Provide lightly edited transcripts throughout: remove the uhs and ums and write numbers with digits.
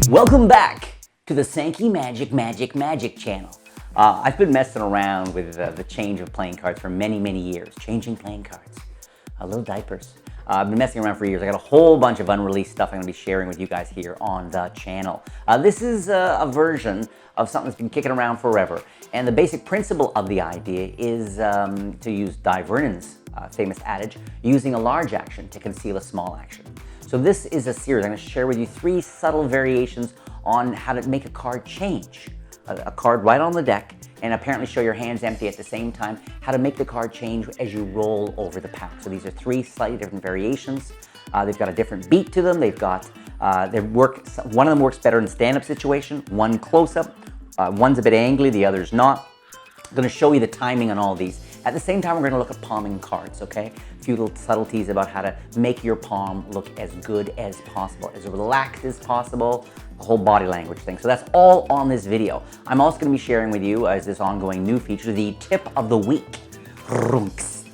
Welcome back to the Sankey Magic channel. I've been messing around with the change of playing cards for many years. Changing playing cards. Little diapers. I've been messing around for years. I got a whole bunch of unreleased stuff I'm going to be sharing with you guys here on the channel. This is a version of something that's been kicking around forever. And the basic principle of the idea is to use Di Vernon's famous adage, using a large action to conceal a small action. So this is a series. I'm going to share with you 3 subtle variations on how to make a card change. A card right on the deck, and apparently show your hands empty at the same time, how to make the card change as you roll over the pack. So these are 3 slightly different variations. They've got a different beat to them. They've got, one of them works better in stand-up situation, one close-up, one's a bit angly, the other's not. I'm going to show you the timing on all these. At the same time, we're going to look at palming cards, okay? A few little subtleties about how to make your palm look as good as possible, as relaxed as possible, the whole body language thing. So that's all on this video. I'm also going to be sharing with you, as this ongoing new feature, the tip of the week.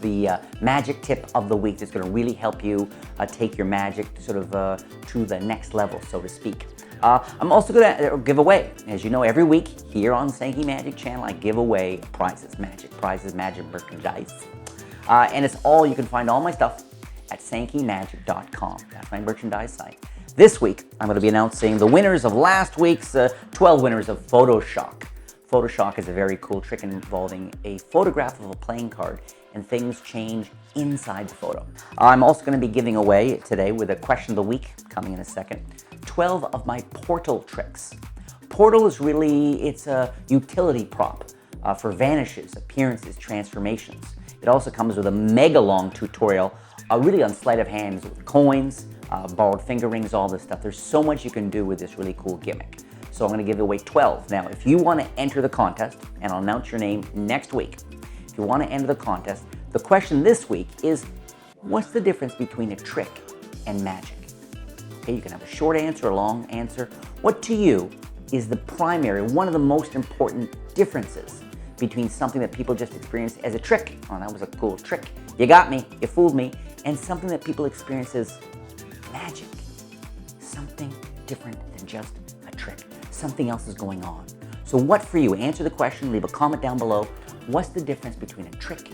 The magic tip of the week that's going to really help you take your magic sort of to the next level, so to speak. I'm also going to give away, as you know, every week here on Sankey Magic channel, I give away prizes, magic merchandise. And it's all, you can find all my stuff at sankeymagic.com. That's my merchandise site. This week, I'm going to be announcing the winners of last week's 12 winners of Photoshock. Photoshock is a very cool trick involving a photograph of a playing card, and things change inside the photo. I'm also going to be giving away today, with a question of the week coming in a second, 12 of my portal tricks. Portal is really, it's a utility prop for vanishes, appearances, transformations. It also comes with a mega long tutorial, really on sleight of hands with coins, borrowed finger rings, all this stuff. There's so much you can do with this really cool gimmick. So I'm going to give away 12. Now, if you want to enter the contest, and I'll announce your name next week, if you want to enter the contest, the question this week is, what's the difference between a trick and magic? Okay, you can have a short answer, a long answer. What to you is the primary, one of the most important differences between something that people just experience as a trick, oh, that was a cool trick, you got me, you fooled me, and something that people experience as magic, something different than just a trick. Something else is going on. So what for you? Answer the question, leave a comment down below. What's the difference between a trick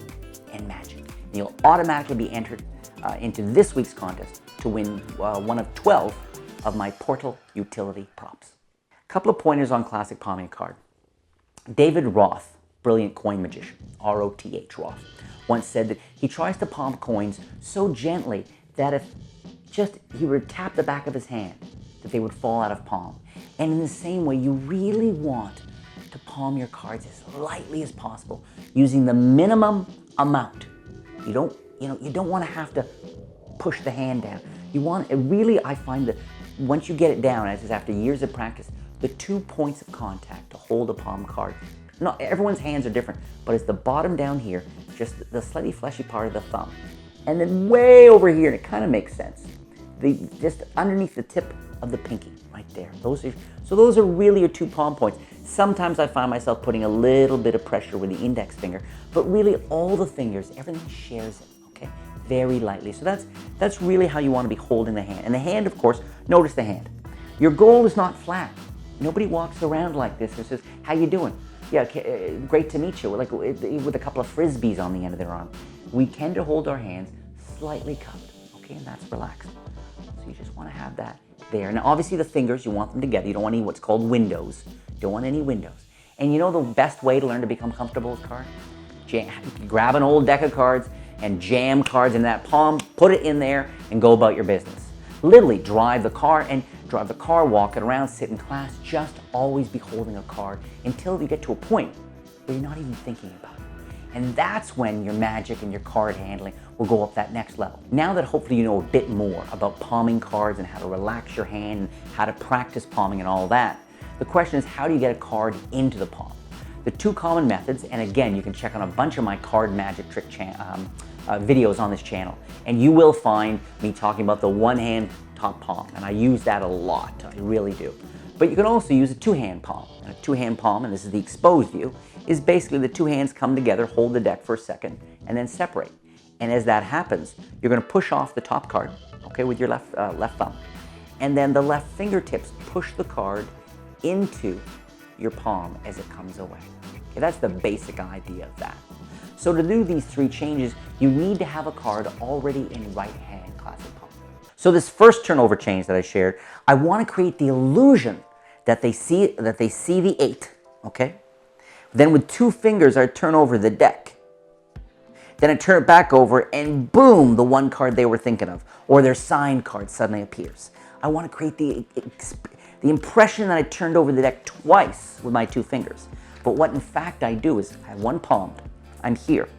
and magic? And you'll automatically be entered into this week's contest to win one of 12 of my portal utility props. A couple of pointers on classic palming card. David Roth, brilliant coin magician, R-O-T-H, Roth, once said that he tries to palm coins so gently that if just he would tap the back of his hand, that they would fall out of palm. And in the same way, you really want to palm your cards as lightly as possible, using the minimum amount. You don't want to have to push the hand down. You want it really, I find that once you get it down, as is after years of practice, the 2 points of contact to hold a palm card. Not everyone's hands are different, but it's the bottom down here, just the slightly fleshy part of the thumb. And then way over here, and it kind of makes sense, just underneath the tip of the pinky, right there. Those are really your 2 palm points. Sometimes I find myself putting a little bit of pressure with the index finger, but really all the fingers, everything shares it, okay? Very lightly. So that's really how you want to be holding the hand. And the hand, of course, notice the hand. Your goal is not flat. Nobody walks around like this and says, how you doing? Yeah, great to meet you, like with a couple of frisbees on the end of their arm. We tend to hold our hands slightly cupped, okay, and that's relaxed. So you just want to have that there. Now, obviously the fingers, you want them together. You don't want any what's called windows. Don't want any windows. And you know the best way to learn to become comfortable with cards? Grab an old deck of cards and jam cards in that palm, put it in there, and go about your business. Literally drive the car, walk it around, sit in class, just always be holding a card until you get to a point where you're not even thinking about it. And that's when your magic and your card handling will go up that next level. Now that hopefully you know a bit more about palming cards and how to relax your hand and how to practice palming and all that, the question is, how do you get a card into the palm? The 2 common methods, and again, you can check on a bunch of my card magic trick videos on this channel, and you will find me talking about the one-hand top palm, and I use that a lot, I really do. But you can also use a 2-hand palm, and a 2-hand palm, and this is the exposed view, is basically the 2 hands come together, hold the deck for a second, and then separate. And as that happens, you're going to push off the top card, okay, with your left thumb. and then the left fingertips push the card into your palm as it comes away. Okay, that's the basic idea of that. So to do these 3 changes, you need to have a card already in right hand classic palm. So this first turnover change that I shared, I want to create the illusion that they see the 8, okay? Then with 2 fingers, I turn over the deck. Then I turn it back over and boom, the 1 card they were thinking of, or their signed card suddenly appears. I want to create the impression that I turned over the deck twice with my 2 fingers. But what in fact I do is I have 1 palmed, I'm here.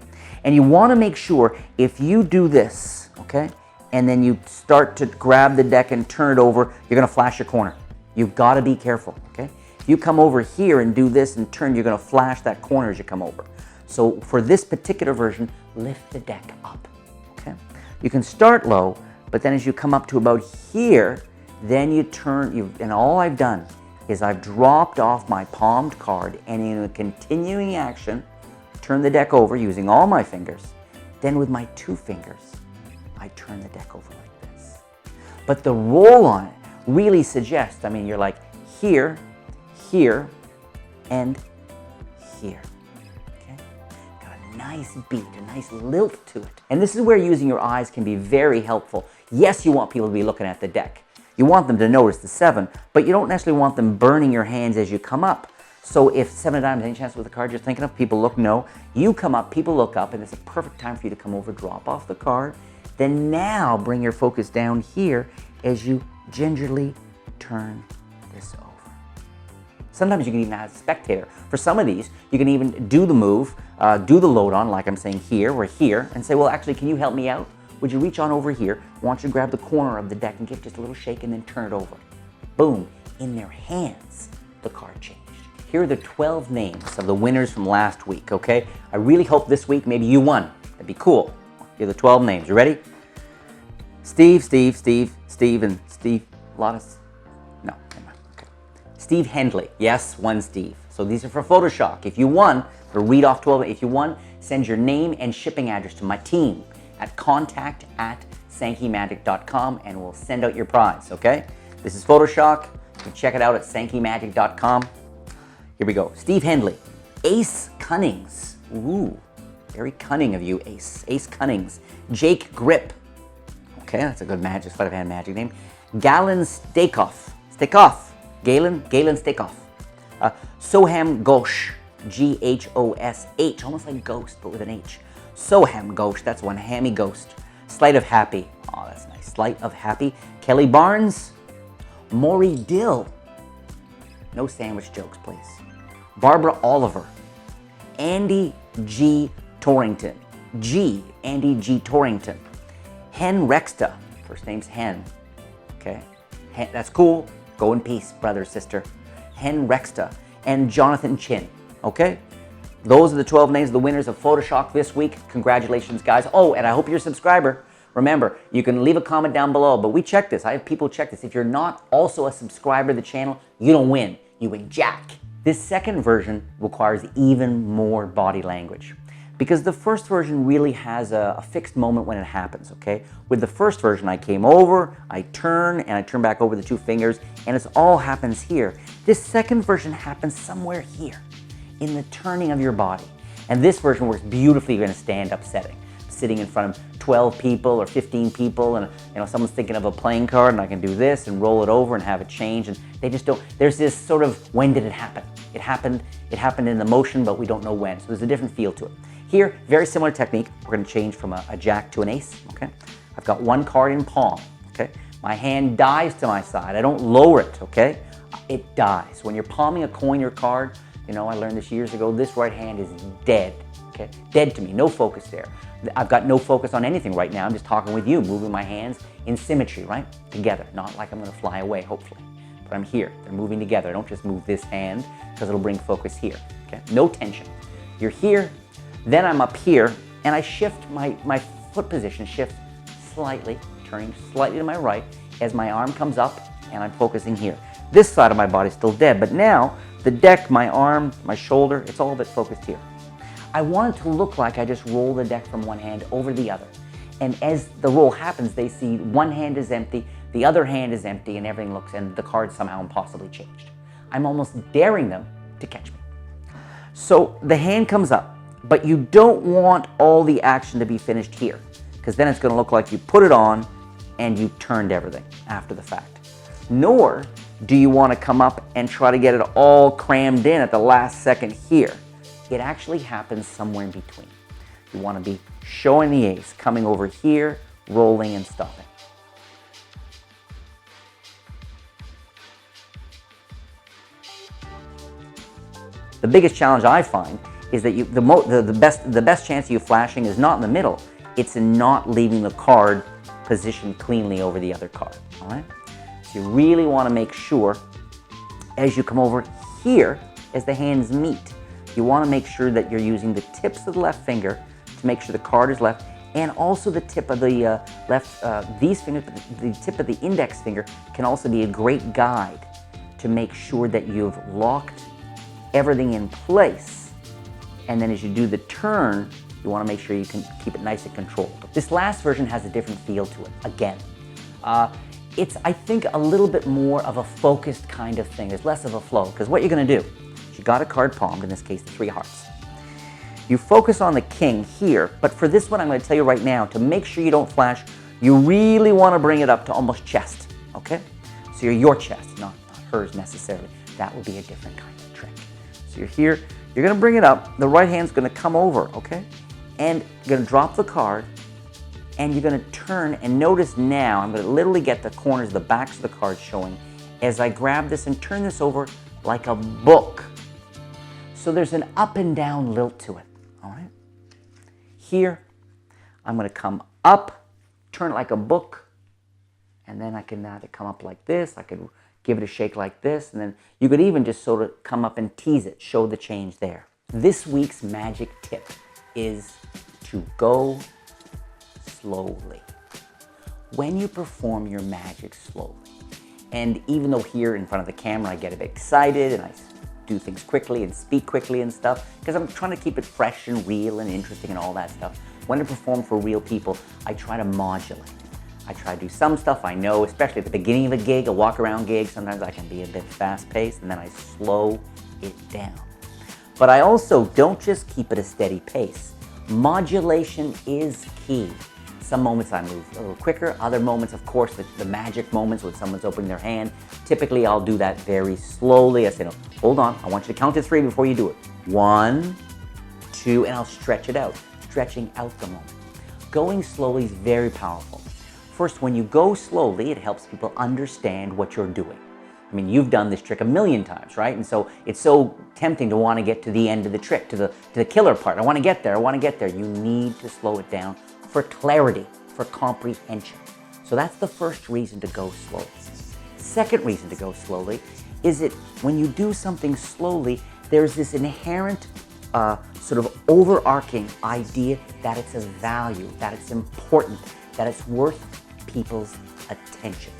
And you want to make sure if you do this, okay, and then you start to grab the deck and turn it over, you're going to flash your corner. You've got to be careful, okay? If you come over here and do this and turn, you're going to flash that corner as you come over. So for this particular version, lift the deck up, okay? You can start low, but then as you come up to about here, then you turn, and all I've done is I've dropped off my palmed card, and in a continuing action, turn the deck over using all my fingers. Then with my 2 fingers, I turn the deck over like this. But the roll on it really suggests, I mean, you're like here, here, and here. Okay? Got a nice beat, a nice lilt to it. And this is where using your eyes can be very helpful. Yes, you want people to be looking at the deck. You want them to notice the 7, but you don't necessarily want them burning your hands as you come up. So if 7 of diamonds, any chance with the card you're thinking of, people look, no. You come up, people look up, and it's a perfect time for you to come over, drop off the card. Then now bring your focus down here as you gingerly turn this over. Sometimes you can even have a spectator. For some of these, you can even do the move, do the load on, like I'm saying here or here, and say, well, actually, can you help me out? Would you reach on over here? I want you to grab the corner of the deck and give just a little shake and then turn it over. Boom. In their hands, the card changed. Here are the 12 names of the winners from last week, okay? I really hope this week maybe you won. That'd be cool. Here are the 12 names. You ready? Steve, and Steve Lottis. No, never mind. Okay. Steve Hendley. Yes, 1 Steve. So these are for Photoshop. If you won, we'll read off 12. If you won, send your name and shipping address to my team at contact@sankeymagic.com and we'll send out your prize, okay? This is Photoshop. You can check it out at sankeymagic.com. Here we go. Steve Hendley. Ace Cunnings. Ooh, very cunning of you, Ace. Ace Cunnings. Jake Grip. Okay, that's a good magic, sleight-of-hand magic name. Galen Stakeoff. Galen Stakeoff. Soham Ghosh. Ghosh. Almost like ghost, but with an H. Soham Ghosh. That's one. Hammy Ghost. Sleight of Happy. Oh, that's nice. Sleight of Happy. Kelly Barnes. Maury Dill. No sandwich jokes, please. Barbara Oliver. Andy G. Torrington. Andy G. Torrington. Hen Rexta. First name's Hen. Okay. That's cool. Go in peace, brother, sister. Hen Rexta. And Jonathan Chin. Okay? Those are the 12 names of the winners of Photoshop this week. Congratulations, guys. Oh, and I hope you're a subscriber. Remember, you can leave a comment down below, but we check this. I have people check this. If you're not also a subscriber to the channel, you don't win. You win jack. This second version requires even more body language because the first version really has a fixed moment when it happens, okay? With the first version, I came over, I turn, and I turn back over the 2 fingers, and it all happens here. This second version happens somewhere here in the turning of your body. And this version works beautifully in a stand-up setting, sitting in front of 12 people or 15 people, and someone's thinking of a playing card, and I can do this and roll it over and have it change, and they just don't. There's this sort of, when did it happen? It happened in the motion, but we don't know when. So there's a different feel to it. Here, very similar technique. We're going to change from a jack to an ace. Okay, I've got 1 card in palm. Okay, my hand dives to my side. I don't lower it. Okay, it dies. When you're palming a coin or card, I learned this years ago. This right hand is dead. Okay, dead to me. No focus there. I've got no focus on anything right now. I'm just talking with you, moving my hands in symmetry, right? Together. Not like I'm going to fly away, hopefully. But I'm here. They're moving together. I don't just move this hand because it'll bring focus here. Okay? No tension. You're here, then I'm up here, and I shift my foot position shifts slightly, turning slightly to my right as my arm comes up and I'm focusing here. This side of my body is still dead, but now the deck, my arm, my shoulder, it's all a bit focused here. I want it to look like I just roll the deck from one hand over the other. And as the roll happens, they see one hand is empty, The other hand is empty and everything looks, and the card's somehow impossibly changed. I'm almost daring them to catch me. So the hand comes up, but you don't want all the action to be finished here, because then it's going to look like you put it on and you turned everything after the fact. Nor do you want to come up and try to get it all crammed in at the last second here. It actually happens somewhere in between. You want to be showing the ace, coming over here, rolling and stopping. The biggest challenge I find is that the best chance of you flashing is not in the middle, it's in not leaving the card positioned cleanly over the other card, all right? So you really want to make sure, as you come over here, as the hands meet, you want to make sure that you're using the tips of the left finger to make sure the card is left, and also the tip of the these fingers, the tip of the index finger can also be a great guide to make sure that you've locked everything in place. And then as you do the turn, you want to make sure you can keep it nice and controlled. This last version has a different feel to it, again. It's, I think, a little bit more of a focused kind of thing. There's less of a flow, because what you're going to do is you got a card palmed, in this case, the 3 hearts. You focus on the king here, but for this one, I'm going to tell you right now, to make sure you don't flash, you really want to bring it up to almost chest, okay? So you're your chest, not hers necessarily. That will be a different kind of trick. So you're here, you're going to bring it up, the right hand's going to come over, okay? And you're going to drop the card, and you're going to turn, and notice now, I'm going to literally get the corners, the backs of the cards showing, as I grab this and turn this over like a book. So there's an up and down lilt to it, all right? Here, I'm going to come up, turn it like a book, and then I can either come up like this, I could give it a shake like this, and then you could even just sort of come up and tease it, show the change there. This week's magic tip is to go slowly. When you perform your magic slowly, and even though here in front of the camera I get a bit excited and I do things quickly and speak quickly and stuff, because I'm trying to keep it fresh and real and interesting and all that stuff, when I perform for real people, I try to modulate. I try to do some stuff I know, especially at the beginning of a gig, a walk-around gig, sometimes I can be a bit fast-paced, and then I slow it down. But I also don't just keep it a steady pace. Modulation is key. Some moments I move a little quicker, other moments, of course, the magic moments when someone's opening their hand, typically I'll do that very slowly. I say, no, hold on, I want you to count to 3 before you do it. 1, 2, and I'll stretch it out, stretching out the moment. Going slowly is very powerful. First, when you go slowly, it helps people understand what you're doing. I mean, you've done this trick a million times, right? And so it's so tempting to want to get to the end of the trick, to the killer part. I want to get there, I want to get there. You need to slow it down for clarity, for comprehension. So that's the first reason to go slowly. Second reason to go slowly is that when you do something slowly, there's this inherent sort of overarching idea that it's of value, that it's important, that it's worth people's attention.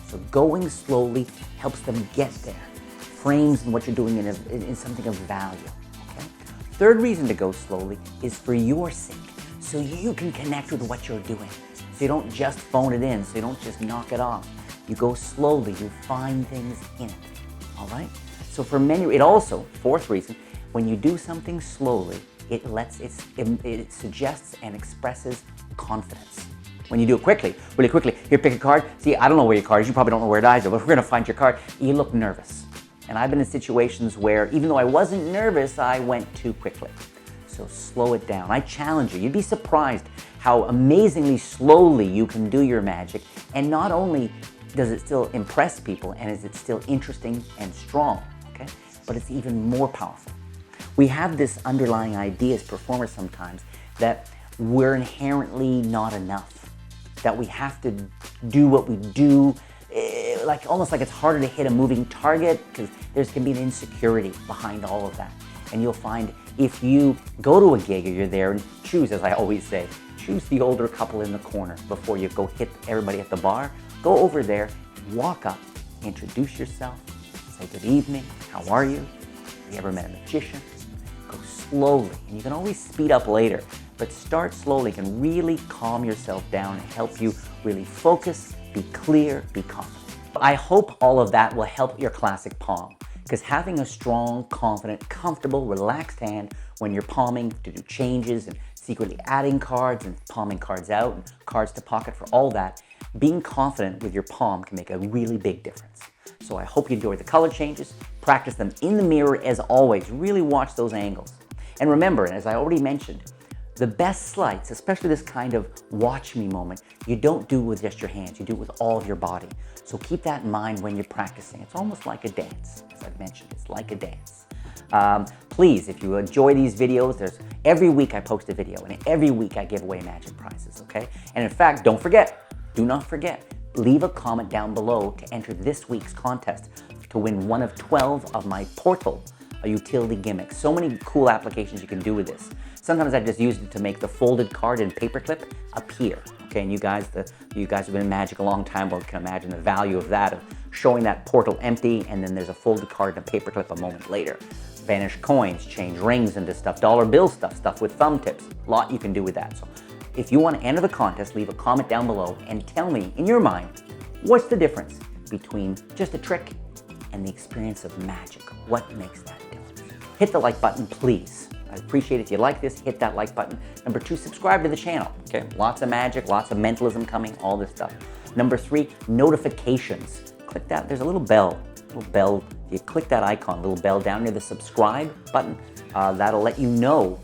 So going slowly helps them get there, frames what you're doing in something of value. Okay? Third reason to go slowly is for your sake, so you can connect with what you're doing. So you don't just phone it in, so you don't just knock it off. You go slowly, you find things in it, all right? So for many, it also, fourth reason, when you do something slowly, it suggests and expresses confidence. When you do it quickly, really quickly, here, pick a card. See, I don't know where your card is. You probably don't know where it is, but we're going to find your card. You look nervous. And I've been in situations where, even though I wasn't nervous, I went too quickly. So slow it down. I challenge you. You'd be surprised how amazingly slowly you can do your magic. And not only does it still impress people, and is it still interesting and strong, okay? But it's even more powerful. We have this underlying idea as performers sometimes that we're inherently not enough, that we have to do what we do, almost like it's harder to hit a moving target, because there can be an insecurity behind all of that. And you'll find if you go to a gig or you're there and choose, as I always say, choose the older couple in the corner before you go hit everybody at the bar. Go over there, walk up, introduce yourself, say good evening, how are you? Have you ever met a magician? Go slowly, and you can always speed up later, but start slowly can really calm yourself down and help you really focus be clear, be confident. I hope all of that will help your classic palm, because having a strong, confident, comfortable, relaxed hand when you're palming to do changes and secretly adding cards and palming cards out and cards to pocket, for all that, being confident with your palm can make a really big difference. So I hope you enjoy the color changes, practice them in the mirror as always, really watch those angles. And remember, as I already mentioned, the best sleights, especially this kind of watch me moment, you don't do with just your hands, you do it with all of your body. So keep that in mind when you're practicing. It's almost like a dance, as I've mentioned, it's like a dance. Please, if you enjoy these videos, every week I post a video, and every week I give away magic prizes, okay? And in fact, do not forget, leave a comment down below to enter this week's contest to win one of 12 of my Portal utility gimmicks. So many cool applications you can do with this. Sometimes I just use it to make the folded card and paperclip appear. Okay, and you guys who've been in Magic a long time will can imagine the value of that, of showing that portal empty, and then there's a folded card and a paperclip a moment later. Vanish coins, change rings into stuff, dollar bill stuff with thumb tips. A lot you can do with that. So if you want to enter the contest, leave a comment down below and tell me, in your mind, what's the difference between just a trick and the experience of magic? What makes that difference? Hit the like button, please. I'd appreciate it if you like this, hit that like button. Number 2, subscribe to the channel, okay? Lots of magic, lots of mentalism coming, all this stuff. Number 3, notifications. Click that, there's a little bell. If you click that icon, little bell down near the subscribe button, that'll let you know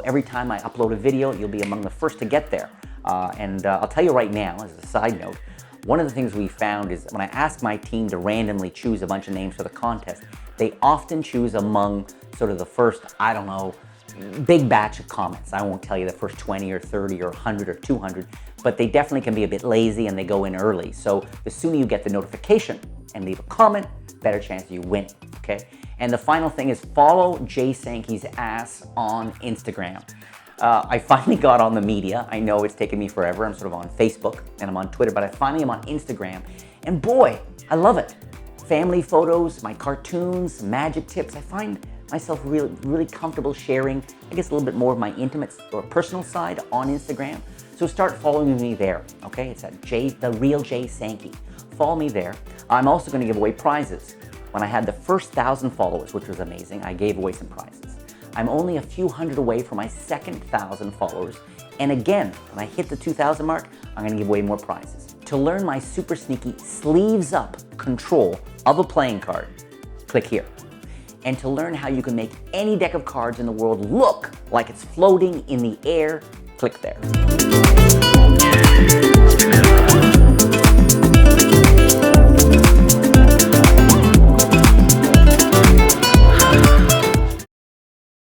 every time I upload a video, you'll be among the first to get there. I'll tell you right now, as a side note, one of the things we found is when I ask my team to randomly choose a bunch of names for the contest, they often choose among sort of the first, I don't know, big batch of comments. I won't tell you the first 20 or 30 or 100 or 200, but they definitely can be a bit lazy and they go in early. So the sooner you get the notification and leave a comment, better chance you win, okay? And the final thing is follow Jay Sankey's ass on Instagram. I finally got on the media. I know it's taken me forever. I'm sort of on Facebook and I'm on Twitter, but I finally am on Instagram. And boy, I love it. Family photos, my cartoons, magic tips. I find myself really comfortable sharing, I guess, a little bit more of my intimate or personal side on Instagram. So start following me there, okay? It's at the real Jay Sankey. Follow me there. I'm also going to give away prizes. When I had the first 1,000 followers, which was amazing, I gave away some prizes. I'm only a few hundred away from my second 1,000 followers. And again, when I hit the 2,000 mark, I'm going to give away more prizes. To learn my super sneaky sleeves up control of a playing card, click here. And to learn how you can make any deck of cards in the world look like it's floating in the air, click there.